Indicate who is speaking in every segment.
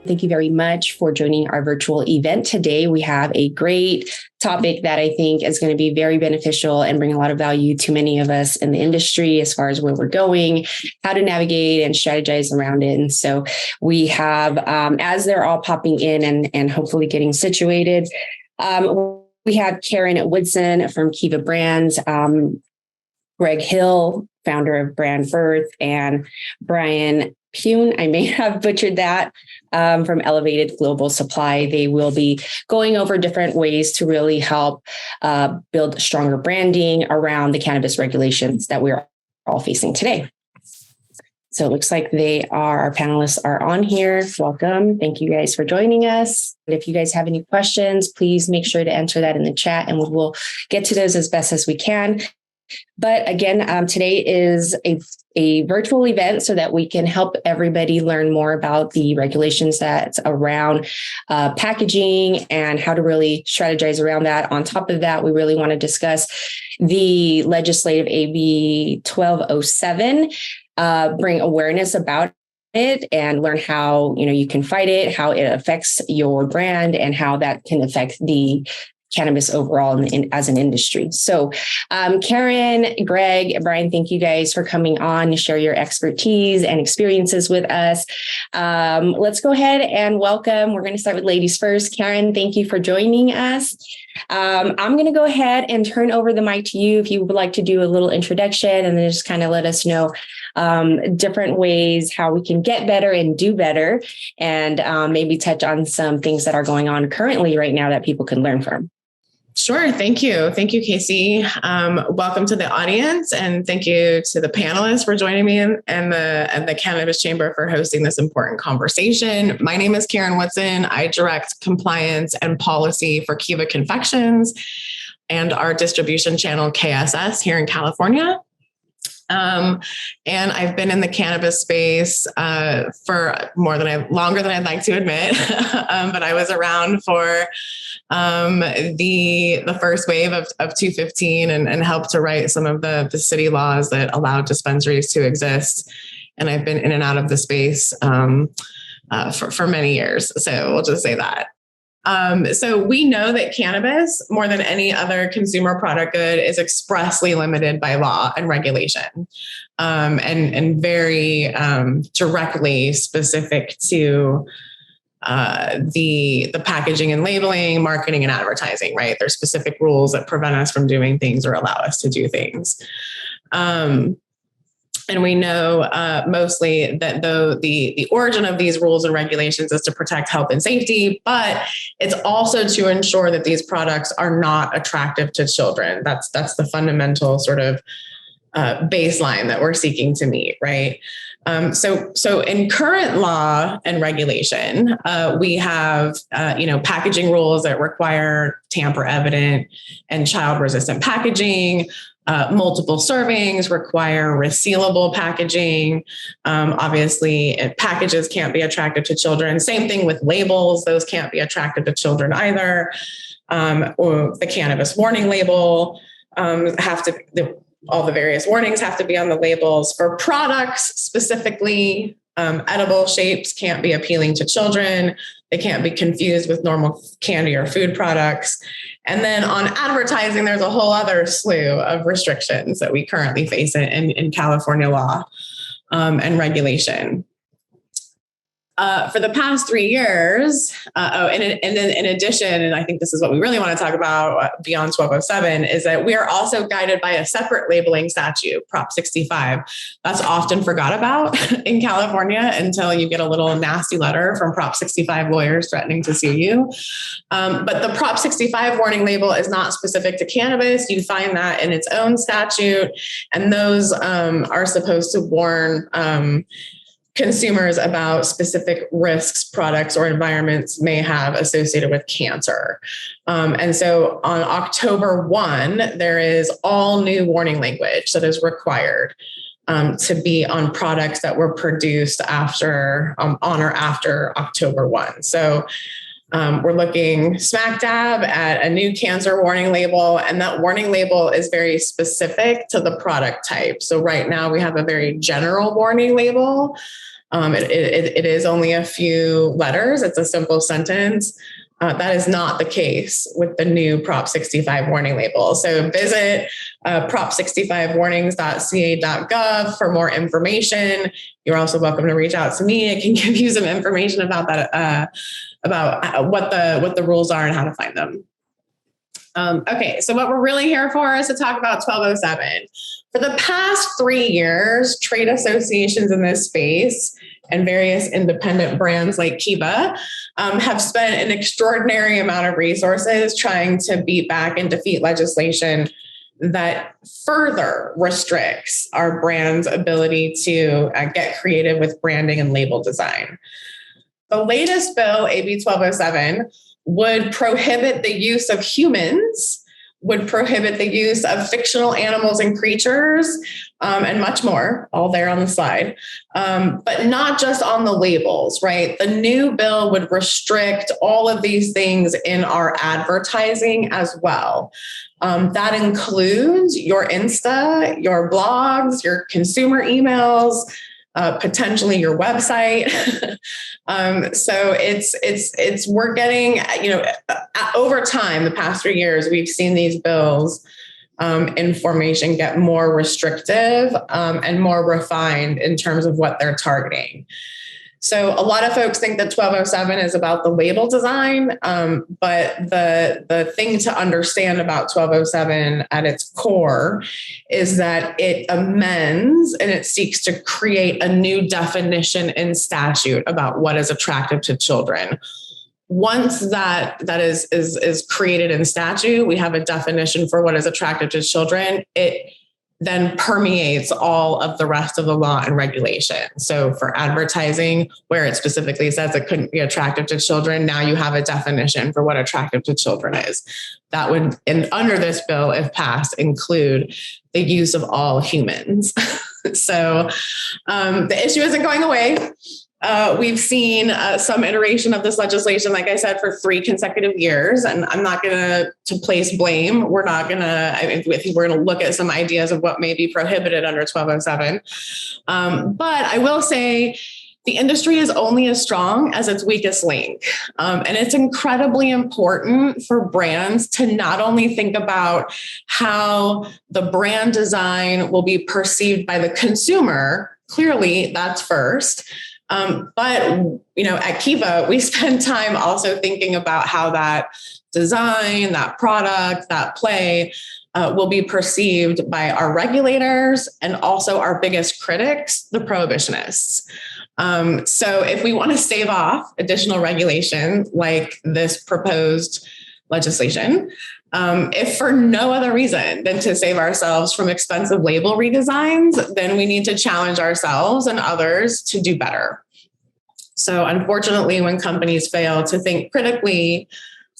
Speaker 1: Thank you very much for joining our virtual event today. We have a great topic that I think is going to be very beneficial and bring a lot of value to many of us in the industry as far as where we're going, how to navigate and strategize around it. And so we have, as they're all popping in and hopefully getting situated, we have Karen Woodson from Kiva Brands, Greg Hill, founder of Brand Birth, and Brian Pune, I may have butchered that, from Elevated Global Supply. They will be going over different ways to really help build stronger branding around the cannabis regulations that we're all facing today. So it looks like our panelists are on here. Welcome. Thank you guys for joining us. If you guys have any questions, please make sure to enter that in the chat and we'll get to those as best as we can. But again, today is a virtual event so that we can help everybody learn more about the regulations that's around packaging and how to really strategize around that. On top of that, we really want to discuss the legislative AB 1207, bring awareness about it and learn how you can fight it, how it affects your brand, and how that can affect the cannabis overall as an industry. So Karen, Greg, Brian, thank you guys for coming on to share your expertise and experiences with us. Let's go ahead and welcome. We're going to start with ladies first. Karen, thank you for joining us. I'm going to go ahead and turn over the mic to you if you would like to do a little introduction and then just kind of let us know different ways how we can get better and do better, and maybe touch on some things that are going on currently right now that people can learn from.
Speaker 2: Sure. Thank you. Thank you, Casey. Welcome to the audience, and thank you to the panelists for joining me and the Cannabis Chamber for hosting this important conversation. My name is Karen Woodson. I direct compliance and policy for Kiva Confections and our distribution channel KSS here in California. And I've been in the cannabis space for longer than I'd like to admit, but I was around for the first wave of 215 and helped to write some of the city laws that allowed dispensaries to exist. And I've been in and out of the space for many years. So we'll just say that. So we know that cannabis, more than any other consumer product good, is expressly limited by law and regulation, and very directly specific to the packaging and labeling, marketing and advertising. Right? There's specific rules that prevent us from doing things or allow us to do things. And we know mostly that though the origin of these rules and regulations is to protect health and safety, but it's also to ensure that these products are not attractive to children. That's the fundamental sort of baseline that we're seeking to meet, right? So in current law and regulation, we have packaging rules that require tamper evident and child resistant packaging. Multiple servings require resealable packaging. Obviously, packages can't be attractive to children. Same thing with labels. Those can't be attractive to children either. Or the cannabis warning label all the various warnings have to be on the labels. For products specifically, edible shapes can't be appealing to children. They can't be confused with normal candy or food products. And then on advertising, there's a whole other slew of restrictions that we currently face in California law and regulation. For the past 3 years, in addition, and I think this is what we really want to talk about beyond 1207, is that we are also guided by a separate labeling statute, Prop 65. That's often forgot about in California until you get a little nasty letter from Prop 65 lawyers threatening to sue you. But the Prop 65 warning label is not specific to cannabis. You find that in its own statute, and those are supposed to warn consumers about specific risks products or environments may have associated with cancer. And so on October 1, there is all new warning language that is required to be on products that were produced after, on or after October 1. So we're looking smack dab at a new cancer warning label, and that warning label is very specific to the product type. So right now we have a very general warning label It is only a few letters. It's a simple sentence. That is not the case with the new Prop 65 warning label. So visit prop65warnings.ca.gov for more information. You're also welcome to reach out to me. I can give you some information about that, about what the rules are and how to find them. Okay, so what we're really here for is to talk about 1207. For the past 3 years, trade associations in this space and various independent brands like Kiva have spent an extraordinary amount of resources trying to beat back and defeat legislation that further restricts our brand's ability to get creative with branding and label design. The latest bill, AB 1207, would prohibit the use of humans, would prohibit the use of fictional animals and creatures, and much more, all there on the slide. But not just on the labels, right? The new bill would restrict all of these things in our advertising as well. That includes your Insta, your blogs, your consumer emails, potentially your website. So we're getting, over time, the past 3 years, we've seen these bills in formation get more restrictive and more refined in terms of what they're targeting. So a lot of folks think that 1207 is about the label design, but the thing to understand about 1207 at its core is that it amends and it seeks to create a new definition in statute about what is attractive to children. Once that is created in statute, we have a definition for what is attractive to children. It then permeates all of the rest of the law and regulation. So for advertising, where it specifically says it couldn't be attractive to children, now you have a definition for what attractive to children is. That would, under this bill, if passed, include the use of all humans. So the issue isn't going away. We've seen some iteration of this legislation, like I said, for 3 consecutive years, and I'm not going to place blame. We're not going to, I think we're going to look at some ideas of what may be prohibited under 1207. But I will say the industry is only as strong as its weakest link. And it's incredibly important for brands to not only think about how the brand design will be perceived by the consumer. Clearly, that's first. But at Kiva, we spend time also thinking about how that design, that product, that play will be perceived by our regulators and also our biggest critics, the prohibitionists. So if we want to stave off additional regulation like this proposed legislation, if for no other reason than to save ourselves from expensive label redesigns, then we need to challenge ourselves and others to do better. So unfortunately, when companies fail to think critically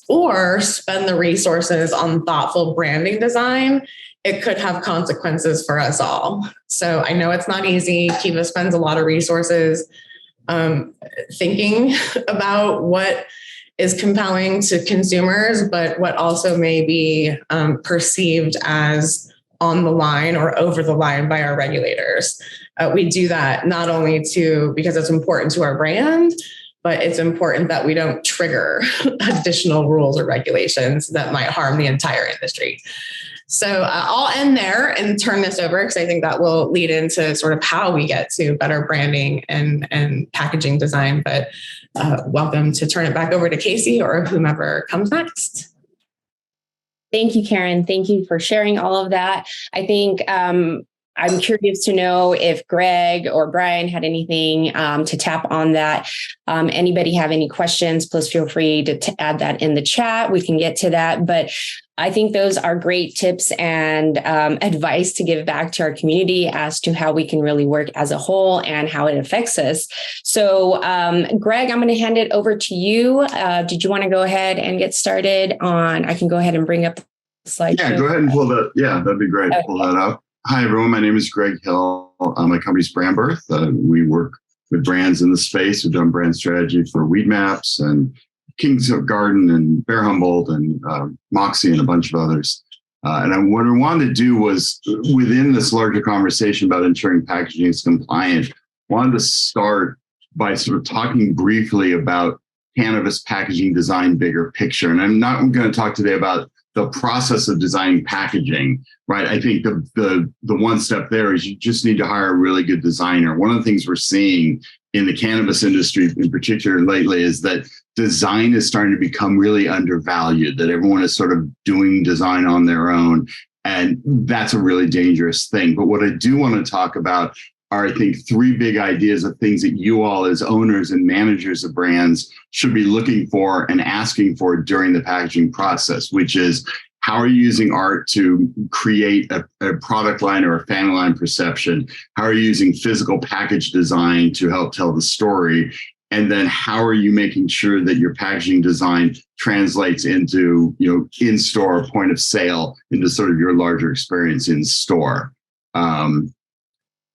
Speaker 2: or spend the resources on thoughtful branding design, it could have consequences for us all. So I know it's not easy. Kiva spends a lot of resources thinking about what is compelling to consumers, but what also may be perceived as on the line or over the line by our regulators. We do that not only because it's important to our brand, but it's important that we don't trigger additional rules or regulations that might harm the entire industry. So I'll end there and turn this over because I think that will lead into sort of how we get to better branding and packaging design. But welcome to turn it back over to Casey or whomever comes next.
Speaker 1: Thank you, Karen. Thank you for sharing all of that. I think I'm curious to know if Greg or Brian had anything to tap on that. Anybody have any questions, please feel free to add that in the chat. We can get to that. But I think those are great tips and advice to give back to our community as to how we can really work as a whole and how it affects us. So, Greg, I'm going to hand it over to you. Did you want to go ahead and get started on? I can go ahead and bring up the slide.
Speaker 3: Yeah, go ahead and pull that. Yeah, that'd be great. Okay. Pull that up. Hi, everyone. My name is Greg Hill. My company's Brand Birth. We work with brands in the space. We've done brand strategy for Weed Maps and King's Garden and Bear Humboldt and Moxie and a bunch of others. And what I wanted to do was, within this larger conversation about ensuring packaging is compliant, wanted to start by sort of talking briefly about cannabis packaging design, bigger picture. And I'm not going to talk today about the process of designing packaging, right? I think the one step there is you just need to hire a really good designer. One of the things we're seeing in the cannabis industry in particular lately is that design is starting to become really undervalued, that everyone is sort of doing design on their own. And that's a really dangerous thing. But what I do want to talk about are, I think, three big ideas of things that you all as owners and managers of brands should be looking for and asking for during the packaging process, which is, how are you using art to create a product line or a family line perception? How are you using physical package design to help tell the story? And then how are you making sure that your packaging design translates into, in-store point of sale, into sort of your larger experience in store?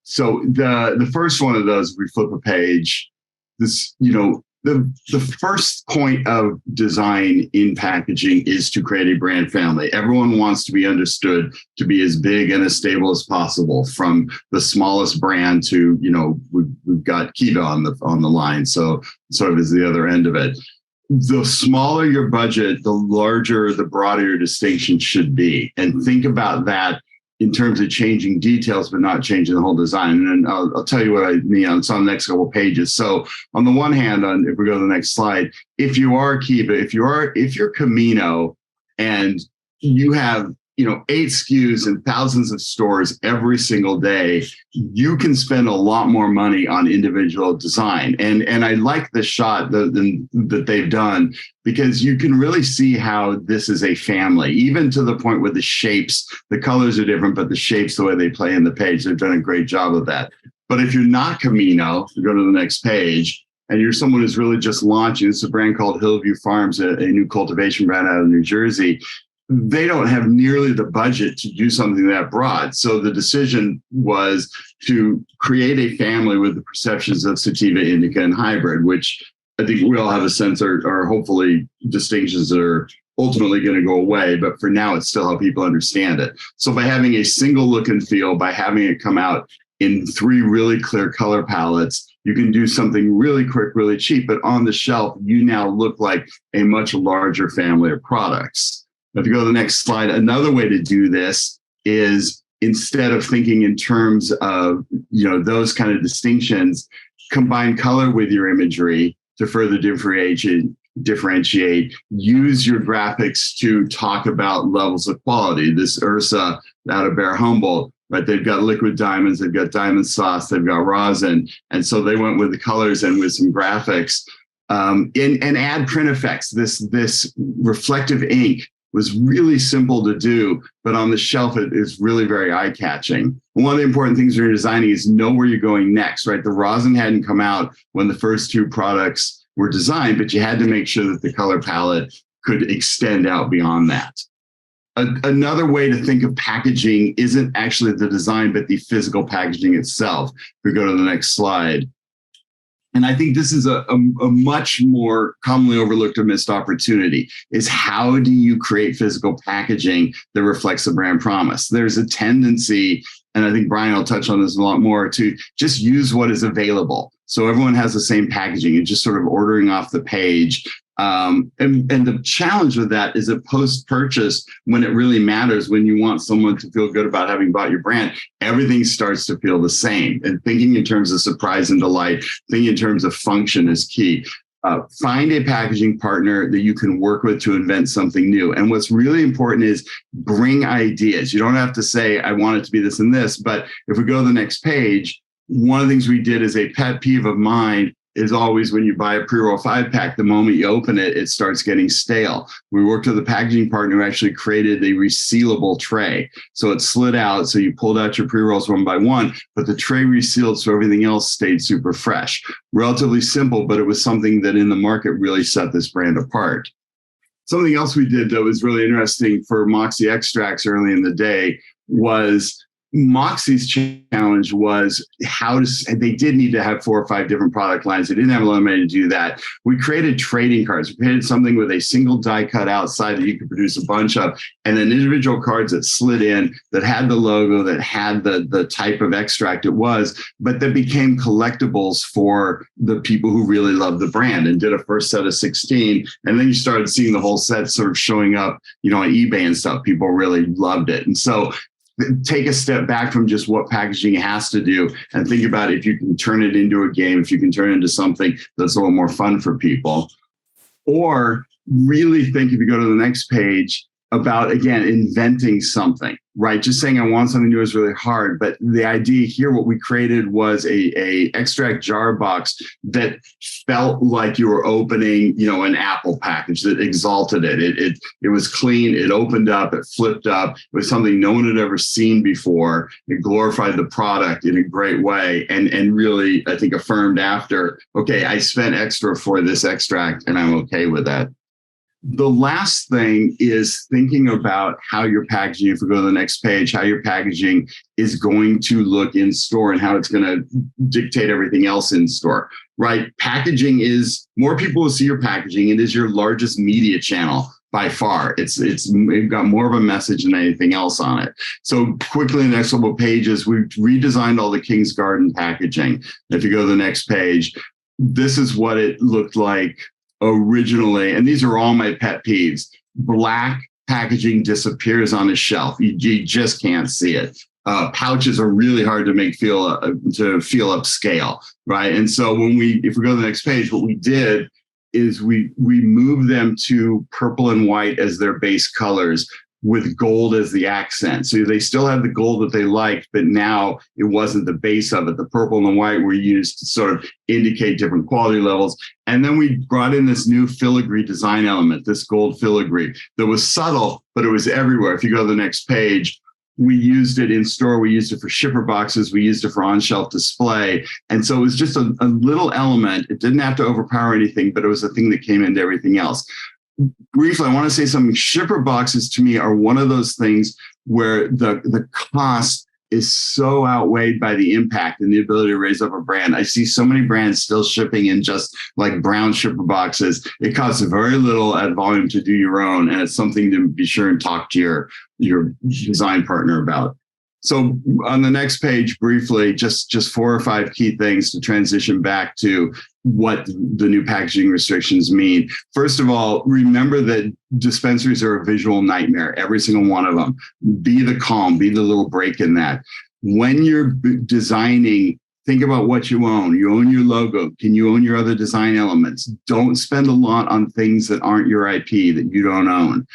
Speaker 3: So the first one of those, if we flip a page, the first point of design in packaging is to create a brand family. Everyone wants to be understood to be as big and as stable as possible, from the smallest brand to, we've got Kiva on the line. So sort of is the other end of it. The smaller your budget, the larger, the broader your distinction should be. And think about that in terms of changing details, but not changing the whole design. And I'll tell you what I mean. It's on the next couple of pages. So on the one hand, if we go to the next slide, if you are Kiva, if you're Camino and you have 8 SKUs and thousands of stores every single day, you can spend a lot more money on individual design. And I like the shot that they've done, because you can really see how this is a family, even to the point where the shapes, the colors are different, but the shapes, the way they play in the page, they've done a great job of that. But if you're not Camino, go to the next page, and you're someone who's really just launching, it's a brand called Hillview Farms, a new cultivation brand out of New Jersey. They don't have nearly the budget to do something that broad. So the decision was to create a family with the perceptions of sativa, indica, and hybrid, which I think we all have a sense are hopefully distinctions that are ultimately going to go away. But for now, it's still how people understand it. So by having a single look and feel, by having it come out in 3 really clear color palettes, you can do something really quick, really cheap. But on the shelf, you now look like a much larger family of products. If you go to the next slide, another way to do this is, instead of thinking in terms of, those kind of distinctions, combine color with your imagery to further differentiate. Use your graphics to talk about levels of quality. This Ursa out of Bear Humboldt, right? They've got liquid diamonds, they've got diamond sauce, they've got rosin. And so they went with the colors and with some graphics, and add print effects. This reflective ink was really simple to do, but on the shelf, it is really very eye-catching. One of the important things when you're designing is know where you're going next, right? The rosin hadn't come out when the first 2 products were designed, but you had to make sure that the color palette could extend out beyond that. Another way to think of packaging isn't actually the design, but the physical packaging itself. If we go to the next slide. And I think this is a much more commonly overlooked or missed opportunity, is how do you create physical packaging that reflects the brand promise? There's a tendency, and I think Brian will touch on this a lot more, to just use what is available. So everyone has the same packaging and just sort of ordering off the page. And the challenge with that is that post-purchase, when it really matters, when you want someone to feel good about having bought your brand, everything starts to feel the same. And thinking in terms of surprise and delight, thinking in terms of function is key. Find a packaging partner that you can work with to invent something new. And what's really important is bring ideas. You don't have to say, I want it to be this and this. But if we go to the next page, one of the things we did as a pet peeve of mine is always, when you buy a pre-roll 5-pack, the moment you open it, it starts getting stale. We worked with a packaging partner who actually created a resealable tray. So it slid out, so you pulled out your pre-rolls one by one, but the tray resealed so everything else stayed super fresh. Relatively simple, but it was something that in the market really set this brand apart. Something else we did that was really interesting for Moxie extracts early in the day was Moxie's challenge was they did need to have 4 or 5 different product lines. They didn't have a lot of money to do that. We created trading cards. We created something with a single die cut outside that you could produce a bunch of, and then individual cards that slid in that had the logo, that had the type of extract it was, but that became collectibles for the people who really loved the brand, and did a first set of 16. And then you started seeing the whole set sort of showing up, on eBay and stuff. People really loved it. And so take a step back from just what packaging has to do and think about if you can turn it into a game, if you can turn it into something that's a little more fun for people. Or really think, if you go to the next page, about, again, inventing something, right? Just saying I want something new is really hard. But the idea here, what we created was a extract jar box that felt like you were opening, an Apple package, that exalted it. It was clean. It opened up. It flipped up. It was something no one had ever seen before. It glorified the product in a great way, and really, I think, affirmed after, okay, I spent extra for this extract and I'm okay with that. The last thing is thinking about how your packaging, if we go to the next page, how your packaging is going to look in store and how it's going to dictate everything else in store, right? Packaging is, more people will see your packaging. It is your largest media channel by far. It's got more of a message than anything else on it. So quickly, in the next couple of pages, we've redesigned all the King's Garden packaging. If you go to the next page, this is what it looked like originally, and these are all my pet peeves. Black packaging disappears on a shelf. You just can't see it. Pouches are really hard to make feel upscale, right? And so if we go to the next page, what we did is we moved them to purple and white as their base colors, with gold as the accent. So they still had the gold that they liked, but now it wasn't the base of it. The purple and the white were used to sort of indicate different quality levels. And then we brought in this new filigree design element, this gold filigree that was subtle, but it was everywhere. If you go to the next page, we used it in store. We used it for shipper boxes. We used it for on-shelf display. And so it was just a little element. It didn't have to overpower anything, but it was a thing that came into everything else. Briefly, I want to say something. Shipper boxes to me are one of those things where the cost is so outweighed by the impact and the ability to raise up a brand. I see so many brands still shipping in just like brown shipper boxes. It costs very little at volume to do your own, and it's something to be sure and talk to your design partner about. So on the next page, briefly, just 4 or 5 key things to transition back to what the new packaging restrictions mean. First of all, remember that dispensaries are a visual nightmare, every single one of them. Be the calm, be the little break in that. When you're designing, think about what you own. You own your logo. Can you own your other design elements? Don't spend a lot on things that aren't your IP, that you don't own.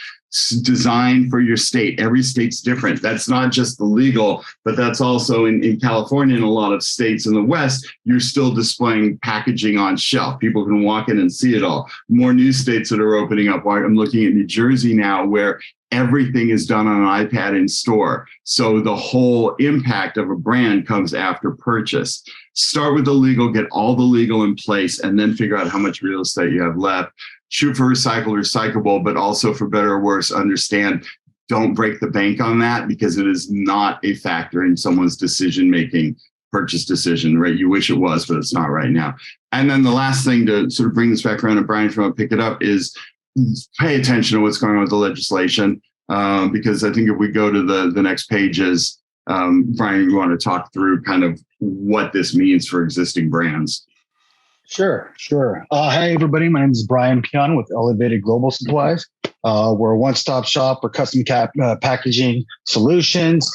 Speaker 3: Design for your state. Every state's different. That's not just the legal, but that's also in California and a lot of states in the West, you're still displaying packaging on shelf. People can walk in and see it all. More new states that are opening up. I'm looking at New Jersey now, where everything is done on an iPad in store. So the whole impact of a brand comes after purchase. Start with the legal, get all the legal in place, and then figure out how much real estate you have left. Shoot for recyclable, but also, for better or worse, understand, don't break the bank on that, because it is not a factor in someone's decision-making, purchase decision, right? You wish it was, but it's not right now. And then the last thing to sort of bring this back around, and Brian, if you want to pick it up, is pay attention to what's going on with the legislation, because I think if we go to the next pages, Brian, you want to talk through kind of what this means for existing brands.
Speaker 4: Sure. Hi, everybody. My name is Brian Pion with Elevated Global Supplies. We're a one-stop shop for custom packaging solutions,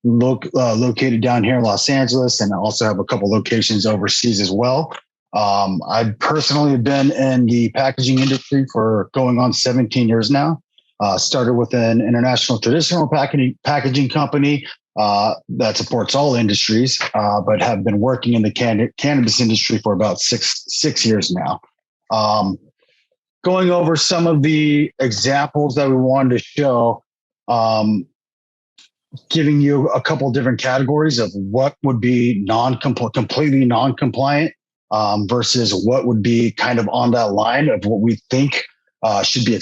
Speaker 4: located down here in Los Angeles, and I also have a couple locations overseas as well. I've personally been in the packaging industry for going on 17 years now. Started with an international traditional packaging company that supports all industries, but have been working in the cannabis industry for about six years now. Going over some of the examples that we wanted to show, giving you a couple of different categories of what would be completely non-compliant versus what would be kind of on that line of what we think should be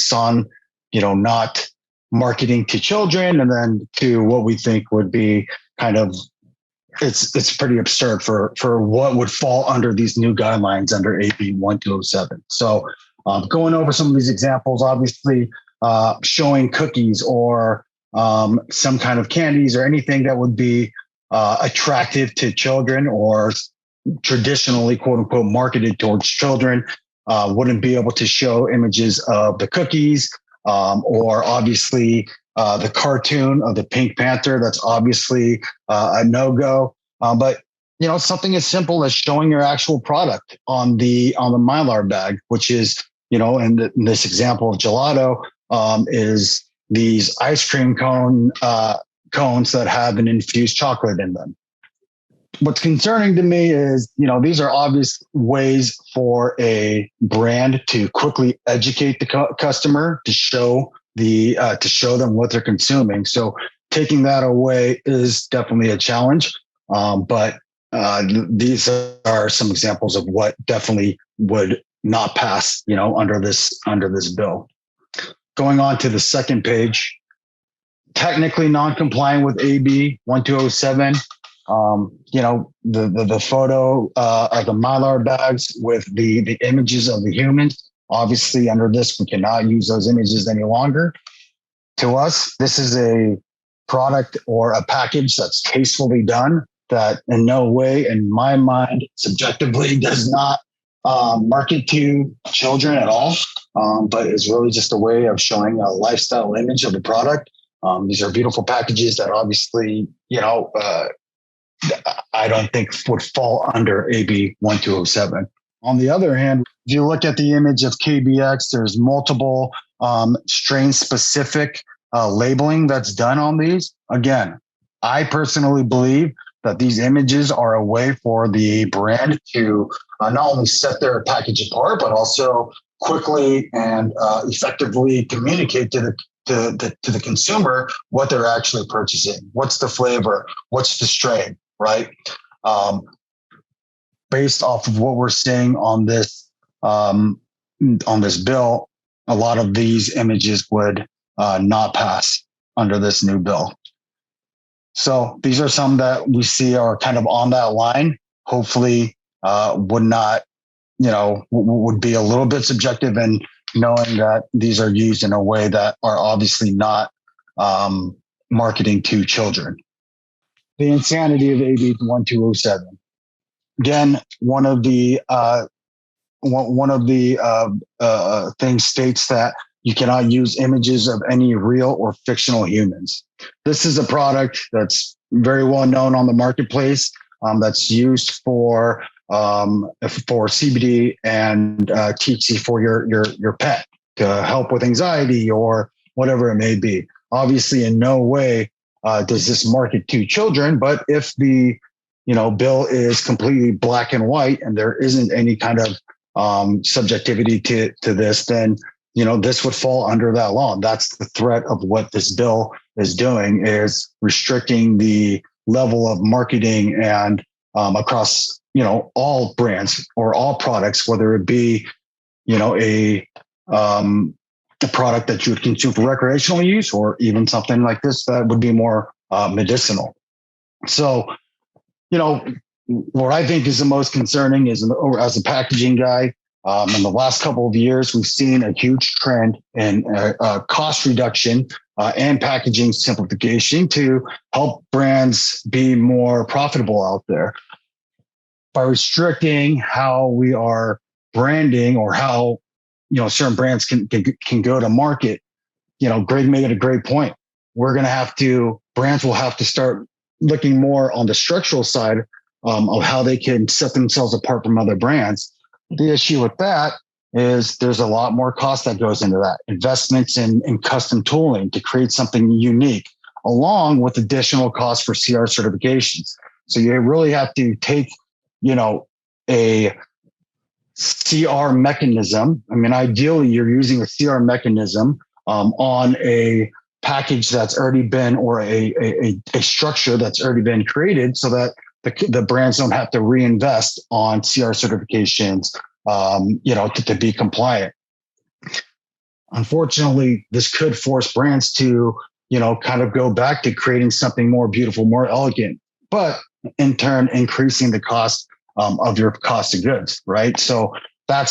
Speaker 4: not marketing to children, and then to what we think would be kind of, it's pretty absurd for what would fall under these new guidelines under AB 1207. So going over some of these examples, obviously showing cookies or some kind of candies or anything that would be attractive to children or traditionally, quote unquote, marketed towards children, wouldn't be able to show images of the cookies, or obviously the cartoon of the Pink Panther. That's obviously a no-go. But something as simple as showing your actual product on the Mylar bag, which is, in this example of gelato, is these ice cream cones that have an infused chocolate in them. What's concerning to me is, these are obvious ways for a brand to quickly educate the customer, to show them what they're consuming. So taking that away is definitely a challenge. But these are some examples of what definitely would not pass, under this bill. Going on to the second page, technically non-compliant with AB 1207. The photo of the Mylar bags with the images of the humans. Obviously, under this, we cannot use those images any longer. To us, this is a product or a package that's tastefully done, that in no way, in my mind, subjectively does not market to children at all, but is really just a way of showing a lifestyle image of the product. These are beautiful packages that obviously, I don't think would fall under AB 1207. On the other hand, if you look at the image of KBX, there's multiple strain-specific labeling that's done on these. Again, I personally believe that these images are a way for the brand to not only set their package apart, but also quickly and effectively communicate to the consumer what they're actually purchasing. What's the flavor? What's the strain? Right? Based off of what we're seeing on this bill, a lot of these images would not pass under this new bill. So these are some that we see are kind of on that line. Hopefully, would not, would be a little bit subjective in knowing that these are used in a way that are obviously not marketing to children. The insanity of AB 1207. Again, one of the things states that you cannot use images of any real or fictional humans. This is a product that's very well known on the marketplace, that's used for CBD and THC for your pet to help with anxiety or whatever it may be. Obviously, in no way does this market to children, but if the bill is completely black and white and there isn't any kind of subjectivity to this, then this would fall under that law. That's the threat of what this bill is doing, is restricting the level of marketing and across all brands or all products, whether it be a product that you would consume for recreational use, or even something like this that would be more medicinal. So, what I think is the most concerning is, as a packaging guy, in the last couple of years, we've seen a huge trend in cost reduction and packaging simplification to help brands be more profitable out there. By restricting how we are branding or how certain brands can go to market, Greg made it a great point. Brands will have to start looking more on the structural side of how they can set themselves apart from other brands. The issue with that is there's a lot more cost that goes into that. Investments in custom tooling to create something unique, along with additional costs for CR certifications. So you really have to take, a CR mechanism. I mean, ideally, you're using a CR mechanism on a package that's already been, or a structure that's already been created, so that the brands don't have to reinvest on CR certifications, to be compliant. unfortunately, this could force brands to, kind of go back to creating something more beautiful, more elegant, but in turn, increasing the cost of your cost of goods, right? So that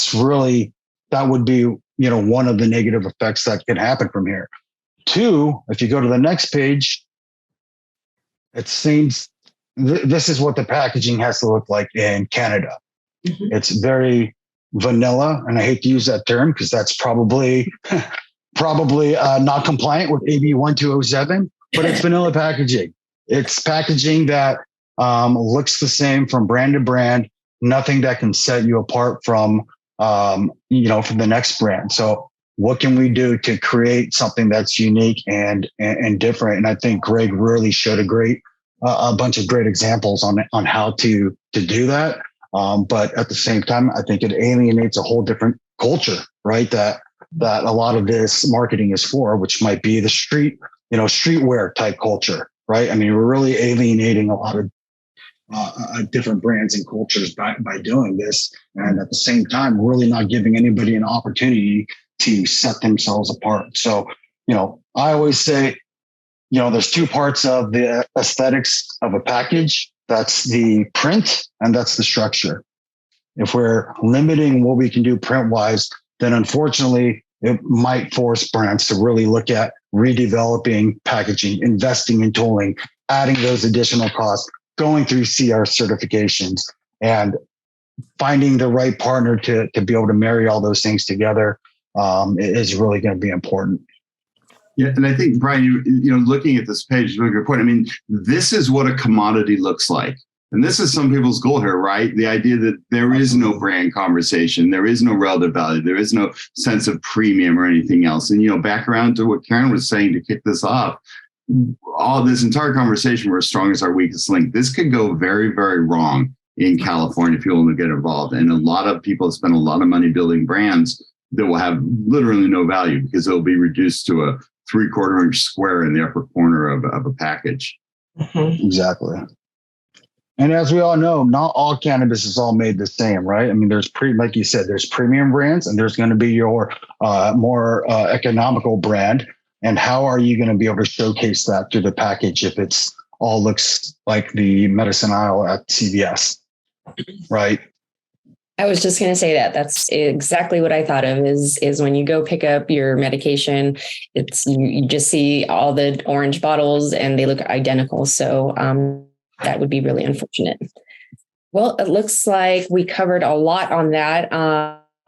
Speaker 4: would be, one of the negative effects that can happen from here. Two, if you go to the next page, it seems this is what the packaging has to look like in Canada. Mm-hmm. It's very vanilla, and I hate to use that term because that's probably not compliant with AB 1207, but it's vanilla packaging. It's packaging that looks the same from brand to brand, nothing that can set you apart from from the next brand. So what can we do to create something that's unique and different? And I think Greg really showed a bunch of great examples on how to do that. But at the same time, I think it alienates a whole different culture, right? That a lot of this marketing is for, which might be the streetwear type culture, right? I mean, we're really alienating a lot of different brands and cultures by doing this. And at the same time, really not giving anybody an opportunity to set themselves apart. So, I always say, there's two parts of the aesthetics of a package. That's the print and that's the structure. If we're limiting what we can do print wise, then unfortunately it might force brands to really look at redeveloping packaging, investing in tooling, adding those additional costs, going through CR certifications, and finding the right partner to be able to marry all those things together is really going to be important.
Speaker 3: Yeah, and I think, Brian, looking at this page, you make a good point. I mean, this is what a commodity looks like. And this is some people's goal here, right? The idea that there is no brand conversation, there is no relative value, there is no sense of premium or anything else. And, back around to what Karen was saying to kick this off, all this entire conversation, we're as strong as our weakest link. This could go very, very wrong in California if you want to get involved. And a lot of people spend a lot of money building brands that will have literally no value because they'll be reduced to a 3/4 inch square in the upper corner of a package.
Speaker 4: Mm-hmm. Exactly. And as we all know, not all cannabis is all made the same, right? I mean, like you said, there's premium brands and there's going to be your more economical brand. And how are you going to be able to showcase that through the package if it's all looks like the medicine aisle at CVS, right?
Speaker 1: I was just going to say that that's exactly what I thought of is when you go pick up your medication, you just see all the orange bottles and they look identical. So that would be really unfortunate. Well, it looks like we covered a lot on that.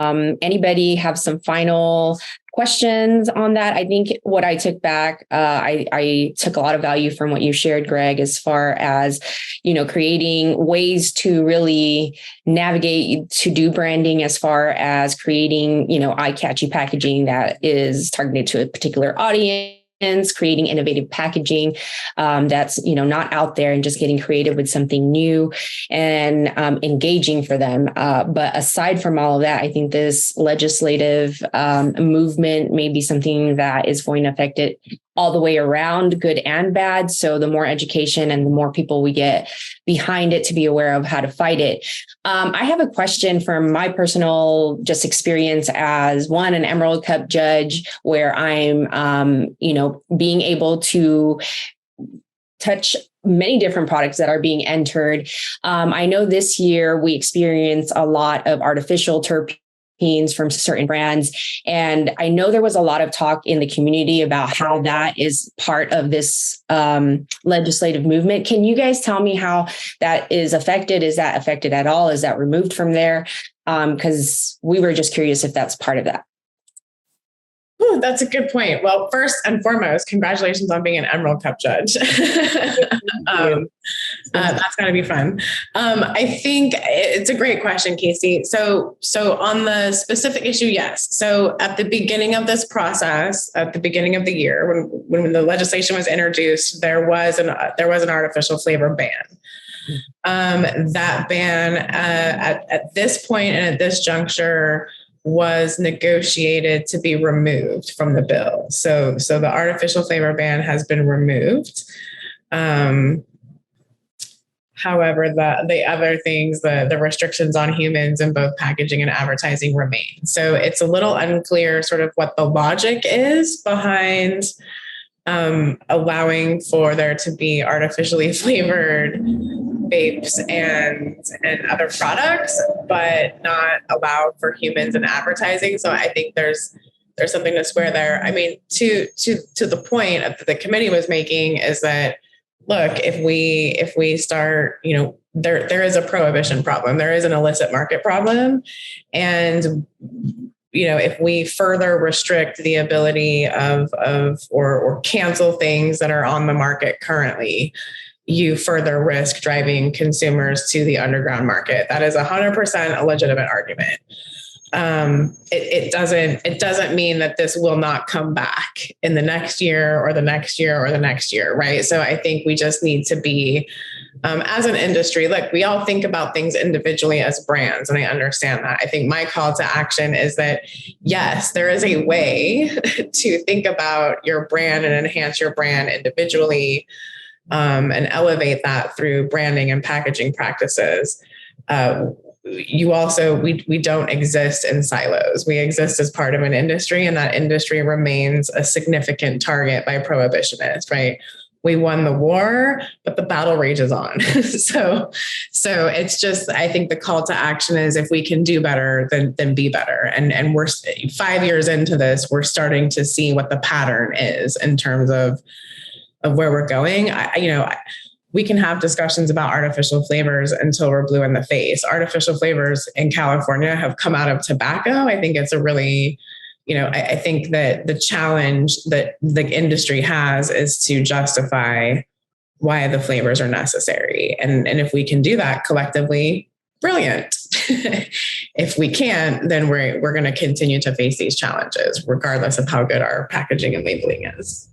Speaker 1: Anybody have some final questions on that? I think what I took back, I took a lot of value from what you shared, Greg, as far as, creating ways to really navigate to do branding as far as creating, eye-catchy packaging that is targeted to a particular audience, creating innovative packaging that's not out there and just getting creative with something new and engaging for them. But aside from all of that, I think this legislative movement may be something that is going to affect it all the way around, good and bad. So the more education and the more people we get behind it to be aware of how to fight it. I have a question from my personal just experience as an Emerald Cup judge, where I'm, being able to touch many different products that are being entered. I know this year we experienced a lot of artificial terpenes from certain brands. And I know there was a lot of talk in the community about how that is part of this legislative movement. Can you guys tell me how that is affected? Is that affected at all? Is that removed from there? Because we were just curious if that's part of that.
Speaker 2: Ooh, that's a good point. Well, first and foremost, congratulations on being an Emerald Cup judge. That's going to be fun. I think it's a great question, Casey. So on the specific issue, yes. So at the beginning of this process, at the beginning of the year, when the legislation was introduced, there was an artificial flavor ban. That ban at this point and at this juncture was negotiated to be removed from the bill. So the artificial flavor ban has been removed. However, the other things, the restrictions on humans in both packaging and advertising remain. So it's a little unclear sort of what the logic is behind allowing for there to be artificially flavored vapes and other products, but not allowed for humans in advertising. So I think there's something to square there. I mean, to the point that the committee was making is that, look, if we start, there is a prohibition problem, there is an illicit market problem, and if we further restrict the ability or cancel things that are on the market currently, you further risk driving consumers to the underground market. That is 100% a legitimate argument. It doesn't mean that this will not come back in the next year or the next year or the next year, right? So I think we just need to be, as an industry, like, we all think about things individually as brands, and I understand that. I think my call to action is that, yes, there is a way to think about your brand and enhance your brand individually, and elevate that through branding and packaging practices. We don't exist in silos. We exist as part of an industry, and that industry remains a significant target by prohibitionists, right? We won the war, but the battle rages on. So it's just, I think the call to action is, if we can do better, then be better. And we're 5 years into this, we're starting to see what the pattern is in terms of where we're going. We can have discussions about artificial flavors until we're blue in the face. Artificial flavors in California have come out of tobacco. I think it's a really, I think that the challenge that the industry has is to justify why the flavors are necessary. And if we can do that collectively, brilliant. If we can't, then we're going to continue to face these challenges, regardless of how good our packaging and labeling is.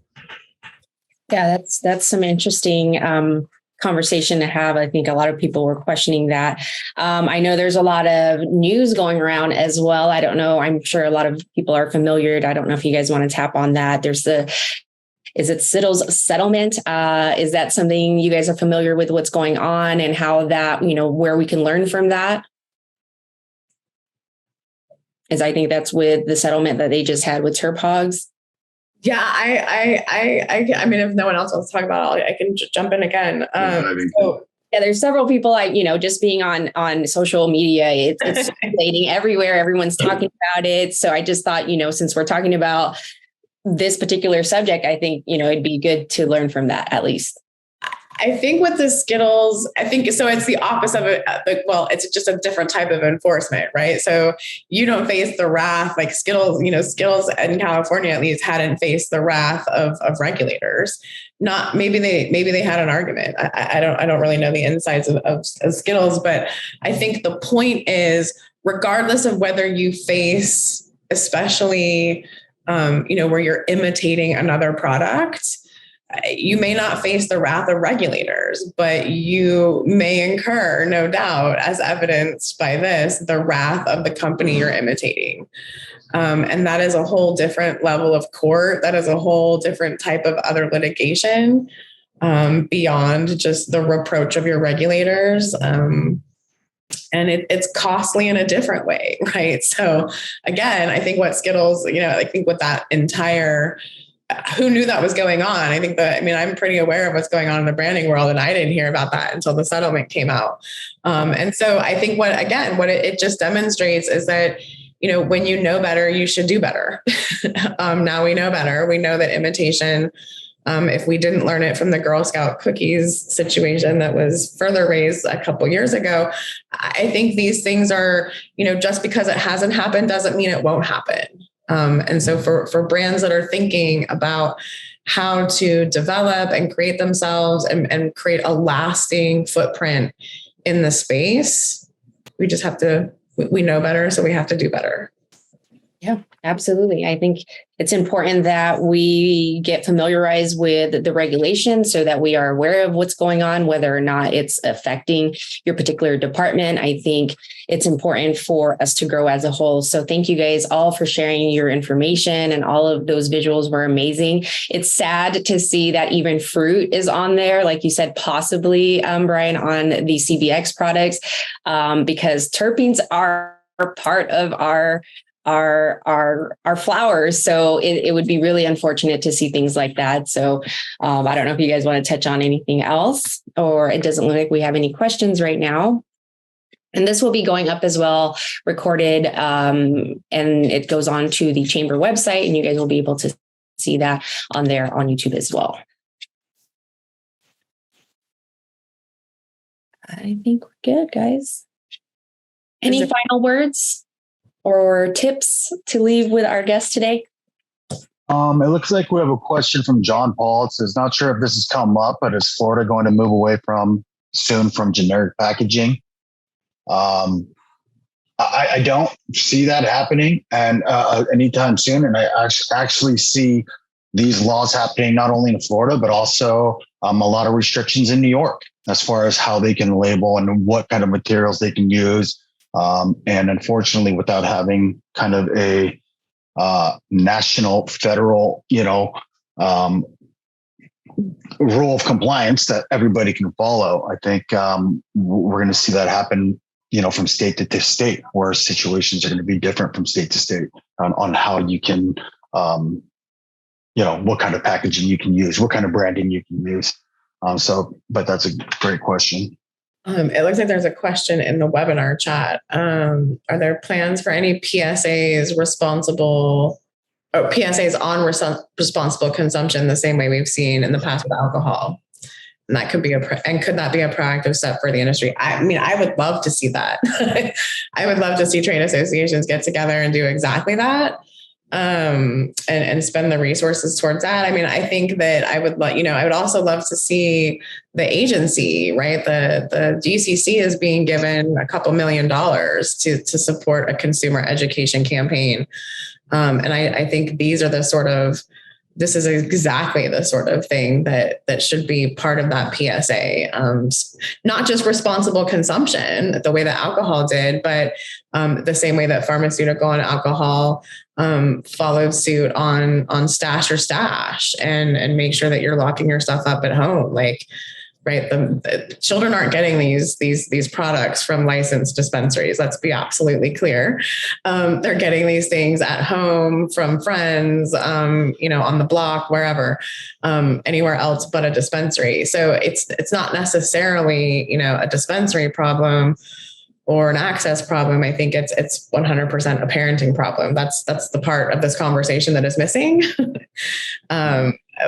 Speaker 1: Yeah, that's some interesting conversation to have. I think a lot of people were questioning that. I know there's a lot of news going around as well. I don't know. I'm sure a lot of people are familiar. I don't know if you guys want to tap on that. Is it Skittles settlement? Is that something you guys are familiar with, what's going on and how that, where we can learn from that? As I think that's with the settlement that they just had with Terp Hogs.
Speaker 2: Yeah, I mean, if no one else wants to talk about it, I can jump in again.
Speaker 1: Yeah, there's several people, just being on social media, it's circulating everywhere. Everyone's talking about it. So I just thought, since we're talking about this particular subject, I think, it'd be good to learn from that at least.
Speaker 2: I think with the Skittles, so it's the opposite of it. Well, it's just a different type of enforcement, right? So you don't face the wrath like Skittles, Skittles in California at least hadn't faced the wrath of regulators. Maybe they had an argument. I don't really know the insides of Skittles, but I think the point is, regardless of whether you face, especially, where you're imitating another product, you may not face the wrath of regulators, but you may incur, no doubt, as evidenced by this, the wrath of the company you're imitating. And that is a whole different level of court. That is a whole different type of other litigation, beyond just the reproach of your regulators. And it's costly in a different way, right? So again, I think what Skittles, I think with that entire, who knew that was going on? I'm pretty aware of what's going on in the branding world, and I didn't hear about that until the settlement came out. And so I think what it just demonstrates is that, when you know better, you should do better. Now we know better. We know that imitation, if we didn't learn it from the Girl Scout cookies situation that was further raised a couple years ago, I think these things are, just because it hasn't happened doesn't mean it won't happen. And so for brands that are thinking about how to develop and create themselves and create a lasting footprint in the space, we just have to, we know better, so we have to do better.
Speaker 1: Yeah, absolutely. I think it's important that we get familiarized with the regulations so that we are aware of what's going on, whether or not it's affecting your particular department. I think it's important for us to grow as a whole. So thank you guys all for sharing your information, and all of those visuals were amazing. It's sad to see that even fruit is on there, like you said, possibly, Brian, on the CBX products, because terpenes are part of our flowers. So it would be really unfortunate to see things like that. So I don't know if you guys want to touch on anything else, or it doesn't look like we have any questions right now. And this will be going up as well, recorded, and it goes on to the chamber website, and you guys will be able to see that on there on YouTube as well. I think we're good, guys. Any final words or tips to leave with our guest today?
Speaker 4: It looks like we have a question from John Paul. It says, not sure if this has come up, but is Florida going to move away soon from generic packaging? I don't see that happening and anytime soon. And I actually see these laws happening not only in Florida, but also a lot of restrictions in New York as far as how they can label and what kind of materials they can use. And unfortunately, without having kind of a national, federal, rule of compliance that everybody can follow, I think we're going to see that happen, from state to state, where situations are going to be different from state to state on how you can, what kind of packaging you can use, what kind of branding you can use. But that's a great question.
Speaker 2: It looks like there's a question in the webinar chat. Are there plans for any PSAs on responsible consumption, the same way we've seen in the past with alcohol? And that could be could that be a proactive step for the industry? I mean, I would love to see that. I would love to see trade associations get together and do exactly that. And spend the resources towards that. I mean, I think that I would also love to see the agency, right? The GCC is being given a couple $1 million to support a consumer education campaign. And I think this is exactly the sort of thing that should be part of that PSA. Not just responsible consumption, the way that alcohol did, but the same way that pharmaceutical and alcohol followed suit on stash and make sure that you're locking your stuff up at home. Like, right. The children aren't getting these products from licensed dispensaries. Let's be absolutely clear. They're getting these things at home from friends, on the block, wherever, anywhere else but a dispensary. So it's not necessarily, a dispensary problem or an access problem. I think it's 100% a parenting problem. That's the part of this conversation that is missing.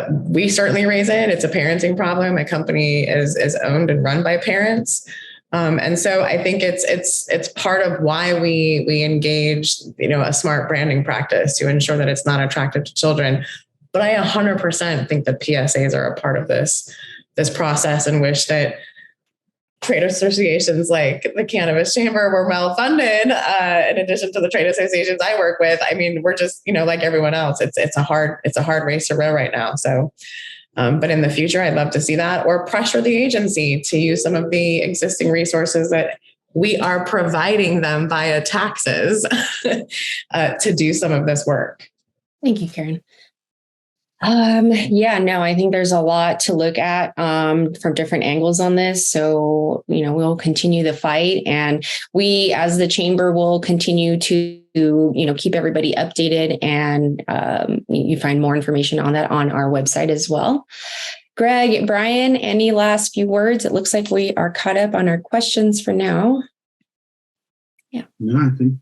Speaker 2: We certainly raise it. It's a parenting problem. My company is owned and run by parents. And so I think it's part of why we engage, a smart branding practice to ensure that it's not attractive to children. But I 100% think that PSAs are a part of this process, and wish that trade associations like the Cannabis Chamber were well funded, in addition to the trade associations I work with. I mean, we're just, like everyone else, it's a hard race to row right now. So, but in the future, I'd love to see that, or pressure the agency to use some of the existing resources that we are providing them via taxes to do some of this work.
Speaker 1: Thank you, Karen. I think there's a lot to look at from different angles on this. So, we'll continue the fight, and we as the chamber will continue to, keep everybody updated, and you find more information on that on our website as well. Greg, Brian, any last few words? It looks like we are caught up on our questions for now. Yeah.
Speaker 3: I think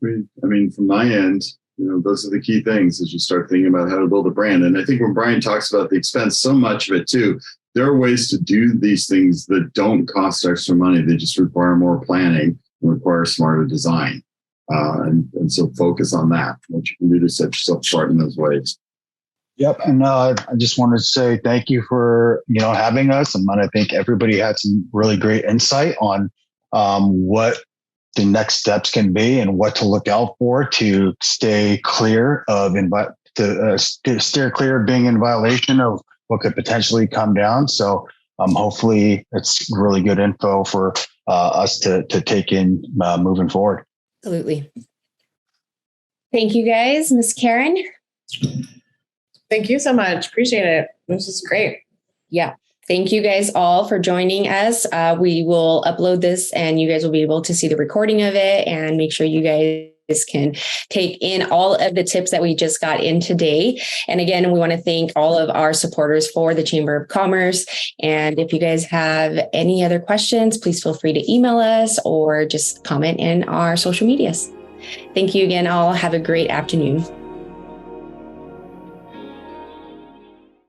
Speaker 3: from my end, those are the key things as you start thinking about how to build a brand. And I think when Brian talks about the expense, so much of it too, there are ways to do these things that don't cost extra money. They just require more planning and require smarter design. And so focus on that, what you can do to set yourself apart in those ways.
Speaker 4: Yep. And I just wanted to say thank you for, having us. And I think everybody had some really great insight on what the next steps can be and what to look out for to stay clear of steer clear of being in violation of what could potentially come down. So hopefully it's really good info for us to take in moving forward.
Speaker 1: Absolutely. Thank you guys. Ms. Karen.
Speaker 2: Thank you so much. Appreciate it. This is great.
Speaker 1: Yeah. Thank you guys all for joining us. We will upload this and you guys will be able to see the recording of it, and make sure you guys can take in all of the tips that we just got in today. And again, we want to thank all of our supporters for the Chamber of Commerce. And if you guys have any other questions, please feel free to email us or just comment in our social medias. Thank you again all. Have a great afternoon.